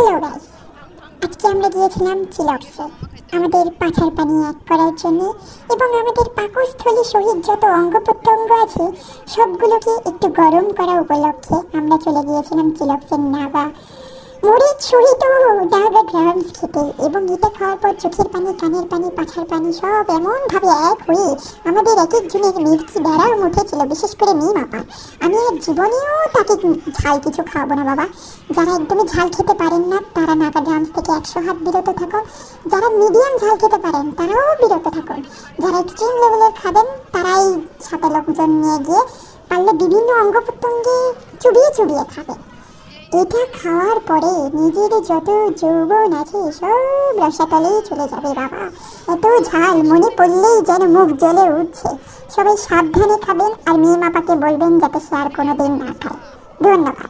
Hello guys, আজকে আমরা গিয়েছিলাম চিলক্সে আমাদের পাছার পানি এক করার জন্য এবং আমাদের পাকস্থলী সহিত যত অঙ্গ প্রত্যঙ্গ আছে সবগুলোকে একটু গরম করা উপলক্ষে আমরা চলে গিয়েছিলাম চিলক্সের নাগা মরিচ সহিত নাগা ড্রামস খেতে। এবং এটা খাওয়ার পর চোখের পানি, কানের পানি, পাছার পানি সব এমনভাবে এক হয়ে আমাদের এক একজনের মির্চি বেড়াও উঠেছিল, বিশেষ করে মিম আপা। আমি আর জীবনেও তাকে ঝাল কিছু খাওয়াবো না বাবা। যারা একদমই ঝাল খেতে পারেন না তারা নাগা ড্রামস থেকে 100 হাত বিরত থাকুন। যারা মিডিয়াম ঝাল খেতে পারেন তারাও বিরত থাকুন। যারা এক্সট্রিম লেভেলের খাবেন তারাই সাথে লোকজন নিয়ে গিয়ে পারলে বিভিন্ন অঙ্গ প্রত্যঙ্গে চুবিয়ে চুবিয়ে খাবে। এটা খাওয়ার পরে নিজের যত যৌবন আছে সব রসাতলেই চলে যাবে বাবা। এত ঝাল মনে পড়লেই যেন মুখ জ্বলে উঠছে। সবাই সাবধানে খাবেন আর মেয়ে মাপাকে বলবেন যাতে সে আর কোনোদিন না খায়। ধন্যবাদ।